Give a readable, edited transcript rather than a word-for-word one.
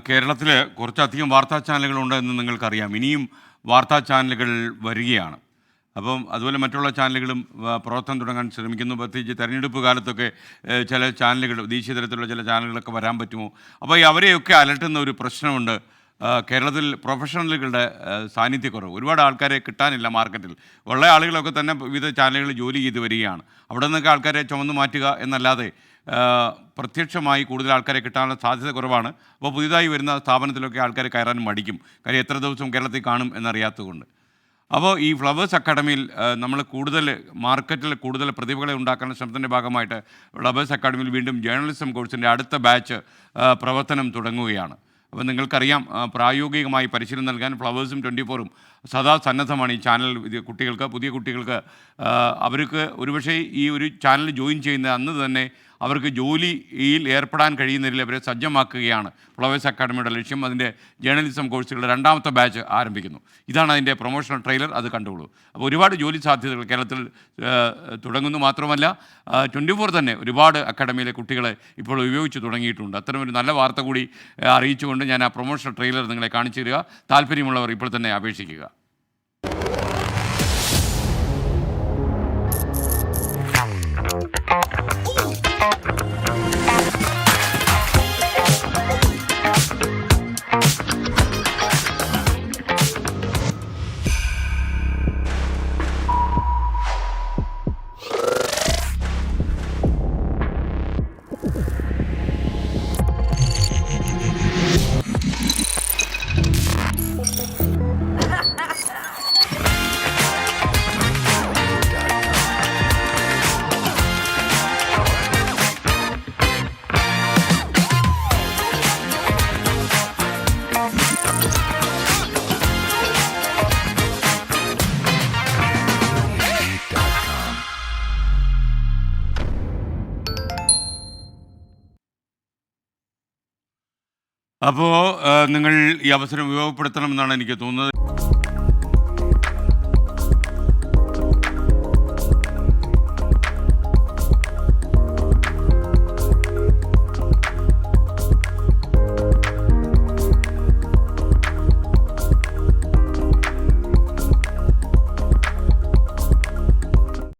കേരളത്തിൽ കുറച്ചധികം വാർത്താ ചാനലുകളുണ്ടെന്ന് നിങ്ങൾക്കറിയാം. ഇനിയും വാർത്താ ചാനലുകൾ വരികയാണ്. അപ്പം അതുപോലെ മറ്റുള്ള ചാനലുകളും പ്രവർത്തനം തുടങ്ങാൻ ശ്രമിക്കുന്നു. പ്രത്യേകിച്ച് തെരഞ്ഞെടുപ്പ് കാലത്തൊക്കെ ചില ചാനലുകൾ, ദേശീയ തലത്തിലുള്ള ചില ചാനലുകളൊക്കെ വരാൻ പറ്റുമോ? അപ്പോൾ ഈ അവരെയൊക്കെ അലട്ടുന്ന ഒരു പ്രശ്നമുണ്ട്. കേരളത്തിൽ പ്രൊഫഷണലുകളുടെ സാന്നിധ്യക്കുറവ്. ഒരുപാട് ആൾക്കാരെ കിട്ടാനില്ല മാർക്കറ്റിൽ. ഉള്ള ആളുകളൊക്കെ തന്നെ വിവിധ ചാനലുകളിൽ ജോലി ചെയ്ത് വരികയാണ്. അവിടെ നിന്നൊക്കെ ആൾക്കാരെ ചുമന്ന് മാറ്റുക എന്നല്ലാതെ പ്രത്യക്ഷമായി കൂടുതൽ ആൾക്കാരെ കിട്ടാനുള്ള സാധ്യത കുറവാണ്. അപ്പോൾ പുതിയതായി വരുന്ന സ്ഥാപനത്തിലൊക്കെ ആൾക്കാർ കയറാൻ മടിക്കും. കാര്യം എത്ര ദിവസം കേരളത്തിൽ കാണും എന്നറിയാത്തതുകൊണ്ട്. അപ്പോൾ ഈ ഫ്ലവേഴ്സ് അക്കാഡമിയിൽ നമ്മൾ കൂടുതൽ മാർക്കറ്റിൽ കൂടുതൽ പ്രതിഭകളെ ഉണ്ടാക്കുന്ന ശ്രമത്തിൻ്റെ ഭാഗമായിട്ട് ഫ്ലവേഴ്സ് അക്കാഡമിയിൽ വീണ്ടും ജേർണലിസം കോഴ്സിൻ്റെ അടുത്ത ബാച്ച് പ്രവർത്തനം തുടങ്ങുകയാണ്. അപ്പോൾ നിങ്ങൾക്കറിയാം, പ്രായോഗികമായി പരിശീലനം നൽകാൻ ഫ്ലവേഴ്സും 24ഉം സദാ സന്നദ്ധമാണ്. ഈ ചാനൽ കുട്ടികൾക്ക്, പുതിയ കുട്ടികൾക്ക് അവർക്ക് ഒരുപക്ഷെ ഈ ഒരു ചാനൽ ജോയിൻ ചെയ്യുന്ന അന്ന് തന്നെ അവർക്ക് ജോലിയിൽ ഏർപ്പെടാൻ കഴിയുന്നതിൽ അവരെ സജ്ജമാക്കുകയാണ് ഫ്ലവേഴ്സ് അക്കാഡമിയുടെ ലക്ഷ്യം. അതിൻ്റെ ജേർണലിസം കോഴ്സുകളുടെ രണ്ടാമത്തെ ബാച്ച് ആരംഭിക്കുന്നു. ഇതാണ് അതിൻ്റെ പ്രൊമോഷണൽ ട്രെയിലർ, അത് കണ്ടോളൂ. അപ്പോൾ ഒരുപാട് ജോലി സാധ്യതകൾ കേരളത്തിൽ തുടങ്ങുന്നു. മാത്രമല്ല 24 തന്നെ ഒരുപാട് അക്കാഡമിയിലെ കുട്ടികളെ ഇപ്പോൾ ഉപയോഗിച്ച് തുടങ്ങിയിട്ടുണ്ട്. അത്തരമൊരു നല്ല വാർത്ത കൂടി അറിയിച്ചുകൊണ്ട് ഞാൻ ആ പ്രൊമോഷണൽ ട്രെയിലർ നിങ്ങളെ കാണിച്ചു തരിക. താല്പര്യമുള്ളവർ ഇപ്പോൾ തന്നെ അപേക്ഷിക്കുക. അപ്പോൾ നിങ്ങൾ ഈ അവസരം ഉപയോഗപ്പെടുത്തണമെന്നാണ് എനിക്ക് തോന്നുന്നത്.